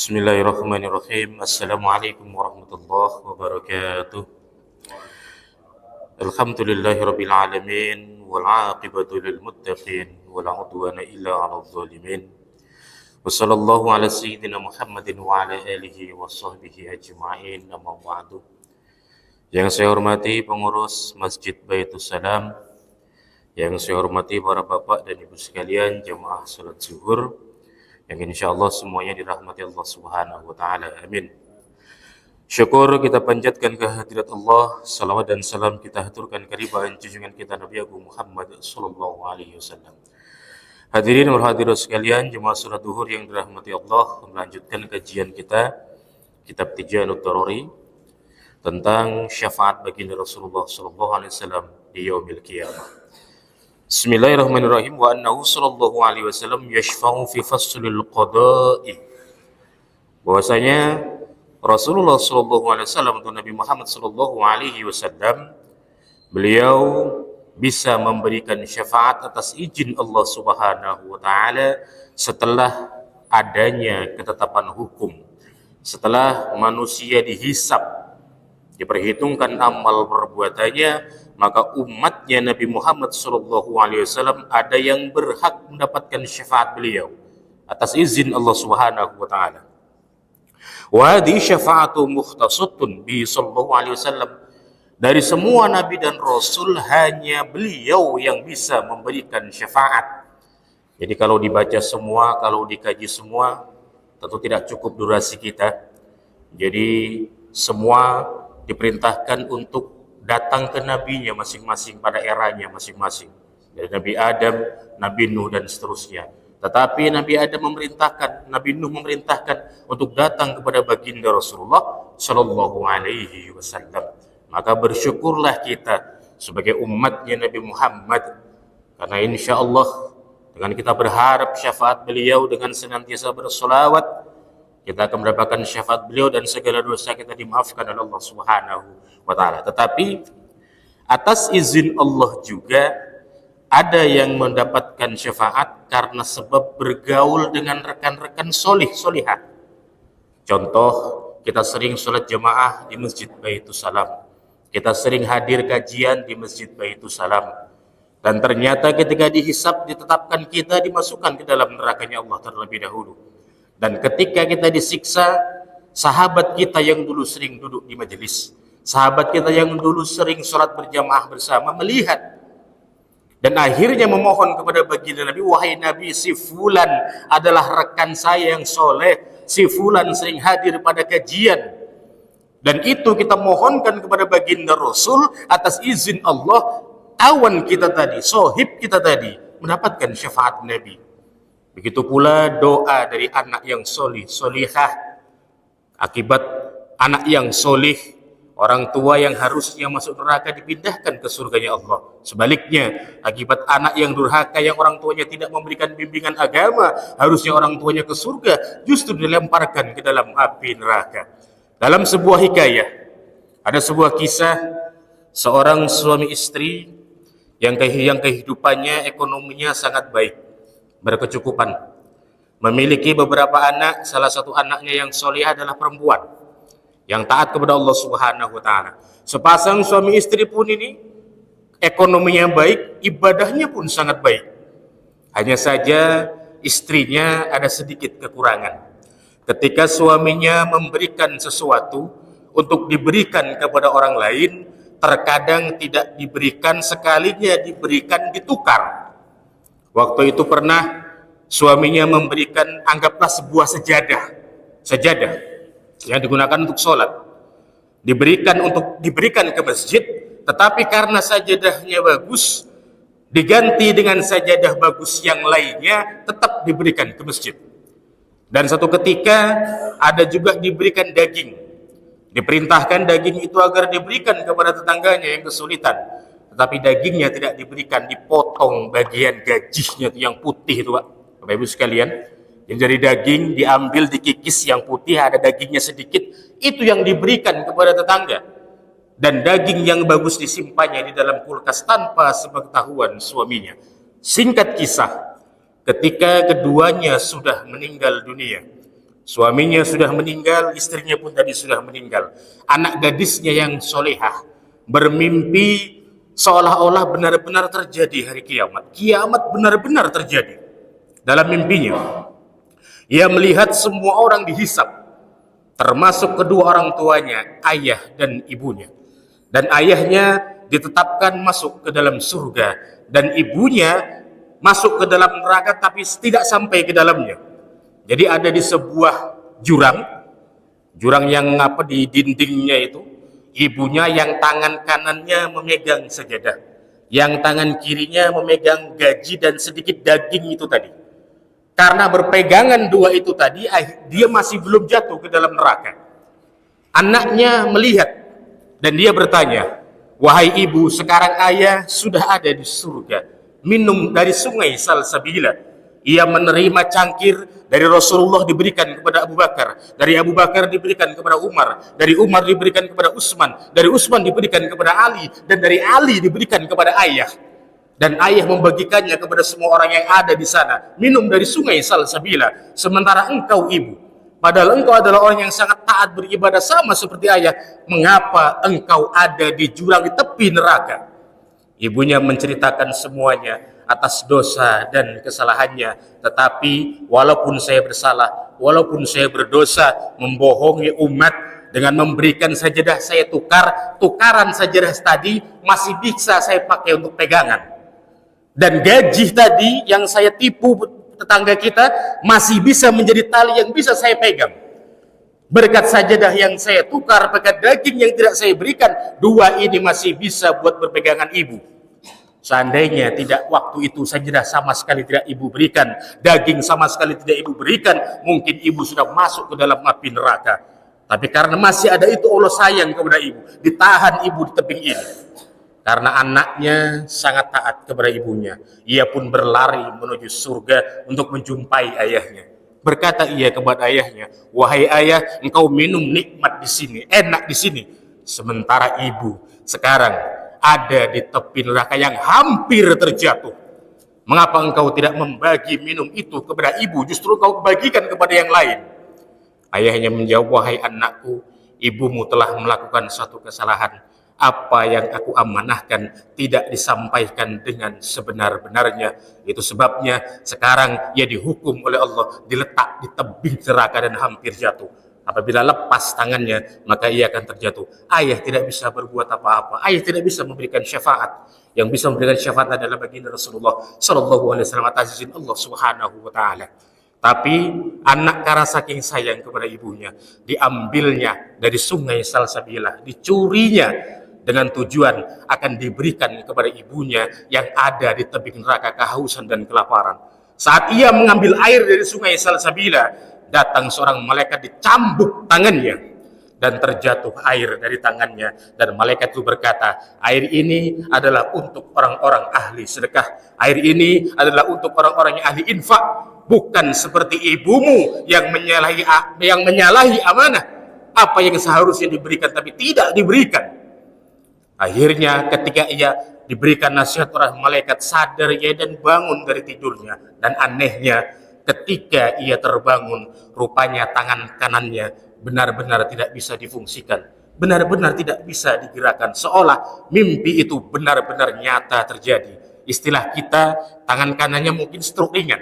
Bismillahirrahmanirrahim. Assalamualaikum warahmatullahi wabarakatuh. Alhamdulillahirabbil alamin wal 'aqibatu lil muttaqin wala 'udwana illa 'alal zalimin. Wa sallallahu ala sayyidina Muhammadin wa ala alihi wa sahbihi ajma'in. Amma ba'du. Yang saya hormati pengurus Masjid Baitus Salam, yang saya hormati para bapak dan ibu sekalian jemaah salat zuhur, yang insyaallah semuanya dirahmati Allah Subhanahu wa taala. Amin. Syukur kita panjatkan kehadirat Allah, salawat dan salam kita haturkan kehadirat junjungan kita Nabi Agung Muhammad sallallahu alaihi wasallam. Hadirin dan hadirat sekalian, jemaah salat zuhur yang dirahmati Allah, melanjutkan kajian kita kitab Tijanut Daruri tentang syafaat baginda Rasulullah sallallahu alaihi wasallam di yaumil qiyamah. Bismillahirrahmanirrahim. Wa annahu sallallahu alaihi wasallam yashfa'u fi faslil qada'i. Bahwasanya Rasulullah sallallahu alaihi wasallam atau Nabi Muhammad sallallahu alaihi wasallam, beliau bisa memberikan syafaat atas izin Allah Subhanahu wa taala setelah adanya ketetapan hukum, setelah manusia dihisab, diperhitungkan amal perbuatannya, maka umatnya Nabi Muhammad SAW ada yang berhak mendapatkan syafaat beliau atas izin Allah Subhanahu wa taala. Wa hadhi syafa'atu mukhtasatun bi sallallahu alaihi wasallam. Dari semua nabi dan rasul hanya beliau yang bisa memberikan syafaat. Jadi kalau dibaca semua, kalau dikaji semua, tentu tidak cukup durasi kita. Jadi semua diperintahkan untuk datang ke nabinya masing-masing pada eranya masing-masing. Dari Nabi Adam, Nabi Nuh dan seterusnya. Tetapi Nabi Adam memerintahkan, Nabi Nuh memerintahkan untuk datang kepada baginda Rasulullah sallallahu alaihi wasallam. Maka bersyukurlah kita sebagai umatnya Nabi Muhammad, karena insya Allah dengan kita berharap syafaat beliau dengan senantiasa bersolawat, kita akan mendapatkan syafaat beliau dan segala dosa kita dimaafkan oleh Allah Subhanahu wa taala. Tetapi atas izin Allah juga ada yang mendapatkan syafaat karena sebab bergaul dengan rekan-rekan solihah. Contoh, kita sering sholat jamaah di Masjid Baitus Salam, kita sering hadir kajian di Masjid Baitus Salam, dan ternyata ketika dihisab ditetapkan kita dimasukkan ke dalam nerakanya Allah terlebih dahulu. Dan ketika kita disiksa, sahabat kita yang dulu sering duduk di majelis, sahabat kita yang dulu sering sholat berjamaah bersama melihat dan akhirnya memohon kepada baginda Nabi, wahai Nabi, si fulan adalah rekan saya yang soleh, si fulan sering hadir pada kajian, dan itu kita mohonkan kepada baginda Rasul atas izin Allah, awan kita tadi, sohib kita tadi mendapatkan syafaat Nabi. Begitu pula doa dari anak yang solihah. Akibat anak yang solih, orang tua yang harusnya masuk neraka dipindahkan ke surganya Allah. Sebaliknya, akibat anak yang durhaka, yang orang tuanya tidak memberikan bimbingan agama, harusnya orang tuanya ke surga, justru dilemparkan ke dalam api neraka. Dalam sebuah hikayah, ada sebuah kisah seorang suami istri yang kehidupannya, ekonominya sangat baik, berkecukupan, memiliki beberapa anak. Salah satu anaknya yang soleh adalah perempuan yang taat kepada Allah Subhanahu wa taala. Sepasang suami istri pun ini ekonominya baik, ibadahnya pun sangat baik. Hanya saja istrinya ada sedikit kekurangan. Ketika suaminya memberikan sesuatu untuk diberikan kepada orang lain, terkadang tidak diberikan, sekalinya diberikan ditukar. Waktu itu pernah suaminya memberikan, anggaplah sebuah sejadah yang digunakan untuk sholat, diberikan ke masjid, tetapi karena sajadahnya bagus, diganti dengan sajadah bagus yang lainnya, tetap diberikan ke masjid. Dan satu ketika ada juga diberikan daging, diperintahkan daging itu agar diberikan kepada tetangganya yang kesulitan, tetapi dagingnya tidak diberikan, dipotong bagian gajinya yang putih itu, Pak, Bapak Ibu sekalian. Yang dari daging diambil, dikikis, yang putih ada dagingnya sedikit, itu yang diberikan kepada tetangga. Dan daging yang bagus disimpannya di dalam kulkas tanpa sepengetahuan suaminya. Singkat kisah, ketika keduanya sudah meninggal dunia, Suaminya sudah meninggal, istrinya pun tadi sudah meninggal. Anak gadisnya yang solehah bermimpi seolah-olah benar-benar terjadi hari kiamat. Kiamat benar-benar terjadi dalam mimpinya. Ia melihat semua orang dihisap, termasuk kedua orang tuanya, ayah dan ibunya. Dan ayahnya ditetapkan masuk ke dalam surga, dan ibunya masuk ke dalam neraka tapi tidak sampai ke dalamnya. Jadi ada di sebuah jurang yang di dindingnya itu, ibunya yang tangan kanannya memegang sajadah, yang tangan kirinya memegang gaji dan sedikit daging itu tadi. Karena berpegangan dua itu tadi, dia masih belum jatuh ke dalam neraka. Anaknya melihat dan dia bertanya, "Wahai ibu, sekarang ayah sudah ada di surga, minum dari sungai Salsabila." Ia menerima cangkir dari Rasulullah diberikan kepada Abu Bakar, dari Abu Bakar diberikan kepada Umar, dari Umar diberikan kepada Utsman, dari Utsman diberikan kepada Ali, dan dari Ali diberikan kepada ayah. Dan ayah membagikannya kepada semua orang yang ada di sana, minum dari sungai Salsabila. Sementara engkau ibu, padahal engkau adalah orang yang sangat taat beribadah sama seperti ayah, mengapa engkau ada di jurang di tepi neraka? Ibunya menceritakan semuanya atas dosa dan kesalahannya. Tetapi walaupun saya bersalah, walaupun saya berdosa, membohongi umat dengan memberikan sajadah saya tukaran sajadah tadi masih bisa saya pakai untuk pegangan. Dan gaji tadi yang saya tipu tetangga kita masih bisa menjadi tali yang bisa saya pegang. Berkat sajadah yang saya tukar, berkat daging yang tidak saya berikan, dua ini masih bisa buat berpegangan ibu. Seandainya tidak waktu itu sajadah sama sekali tidak ibu berikan, daging sama sekali tidak ibu berikan, mungkin ibu sudah masuk ke dalam api neraka. Tapi karena masih ada itu, Allah sayang kepada ibu, ditahan ibu di tebing ini. Karena anaknya sangat taat kepada ibunya, ia pun berlari menuju surga untuk menjumpai ayahnya. Berkata ia kepada ayahnya, "Wahai ayah, engkau minum nikmat di sini, enak di sini. Sementara ibu sekarang ada di tepi neraka yang hampir terjatuh. Mengapa engkau tidak membagi minum itu kepada ibu, justru kau bagikan kepada yang lain?" Ayahnya menjawab, "Wahai anakku, ibumu telah melakukan suatu kesalahan. Apa yang aku amanahkan tidak disampaikan dengan sebenar-benarnya. Itu sebabnya sekarang ia dihukum oleh Allah, diletak di tebing neraka dan hampir jatuh. Apabila lepas tangannya, maka ia akan terjatuh. Ayah tidak bisa berbuat apa-apa. Ayah tidak bisa memberikan syafaat. Yang bisa memberikan syafaat adalah baginda Rasulullah Sallallahu Alaihi Wasallam atas izin Allah Subhanahu Wa Taala. Tapi anak karena saking sayang kepada ibunya, diambilnya dari sungai Salsabila, dicurinya dengan tujuan akan diberikan kepada ibunya yang ada di tebing neraka kehausan dan kelaparan. Saat ia mengambil air dari sungai Salsabila, datang seorang malaikat dicambuk tangannya dan terjatuh air dari tangannya, dan malaikat itu berkata, "Air ini adalah untuk orang-orang ahli sedekah. Air ini adalah untuk orang-orang yang ahli infak, bukan seperti ibumu yang menyalahi amanah. Apa yang seharusnya diberikan tapi tidak diberikan." Akhirnya ketika ia diberikan nasihat oleh malaikat, sadar ia dan bangun dari tidurnya. Dan anehnya, ketika ia terbangun, rupanya tangan kanannya benar-benar tidak bisa difungsikan, benar-benar tidak bisa digerakkan, seolah mimpi itu benar-benar nyata terjadi. Istilah kita, tangan kanannya mungkin stroke ringan.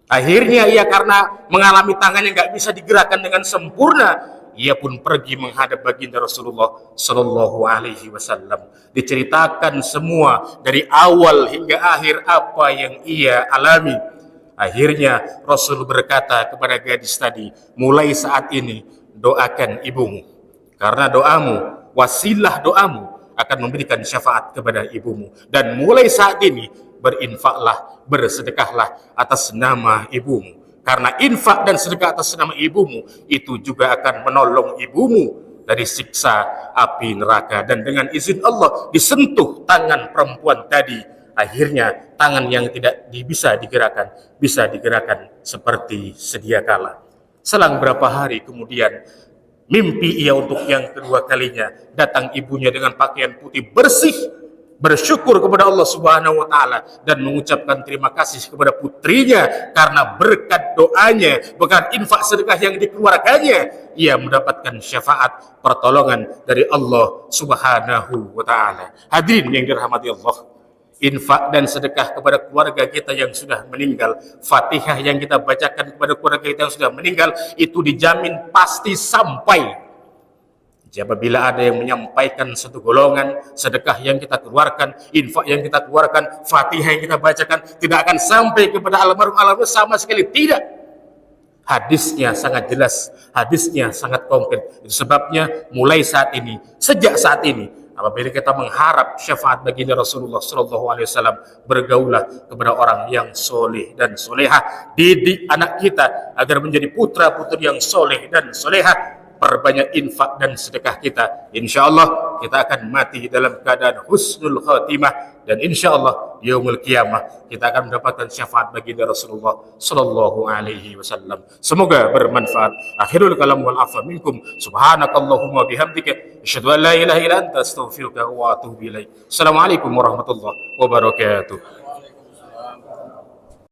Akhirnya ia karena mengalami tangannya nggak bisa digerakkan dengan sempurna, ia pun pergi menghadap baginda Rasulullah Sallallahu Alaihi Wasallam. Diceritakan semua dari awal hingga akhir apa yang ia alami. Akhirnya Rasul berkata kepada gadis tadi, "Mulai saat ini doakan ibumu, karena doamu, wasilah doamu akan memberikan syafaat kepada ibumu. Dan mulai saat ini berinfaklah, bersedekahlah atas nama ibumu. Karena infak dan sedekah atas nama ibumu itu juga akan menolong ibumu dari siksa api neraka." Dan dengan izin Allah disentuh tangan perempuan tadi. Akhirnya tangan yang tidak bisa digerakkan seperti sedia kala. Selang berapa hari kemudian, mimpi ia untuk yang kedua kalinya. Datang ibunya dengan pakaian putih bersih, bersyukur kepada Allah Subhanahu wa taala dan mengucapkan terima kasih kepada putrinya karena berkat doanya, berkat infak sedekah yang dikeluarkannya, ia mendapatkan syafaat pertolongan dari Allah Subhanahu wa taala. Hadirin yang dirahmati Allah, infak dan sedekah kepada keluarga kita yang sudah meninggal, Fatihah yang kita bacakan kepada keluarga kita yang sudah meninggal, itu dijamin pasti sampai. Apabila ada yang menyampaikan satu golongan sedekah yang kita keluarkan, infak yang kita keluarkan, Fatihah yang kita bacakan, tidak akan sampai kepada almarhum sama sekali, tidak. Hadisnya sangat jelas, hadisnya sangat konkret. Itu sebabnya mulai saat ini, sejak saat ini, apabila kita mengharap syafaat baginda Rasulullah SAW, bergaulah kepada orang yang soleh dan soleha, didik anak kita agar menjadi putra putri yang soleh dan soleha. Perbanyak infak dan sedekah kita, insya Allah kita akan mati dalam keadaan husnul khatimah, dan insya Allah yaumul qiyamah kita akan mendapatkan syafaat baginda Rasulullah sallallahu alaihi wasallam. Semoga bermanfaat. Akhirul kalam wal afa minkum. Subhanakallahumma bihamdika asyhadu an la ilaha illa anta astaghfiruka wa atubu ilaik. Assalamualaikum warahmatullahi wabarakatuh.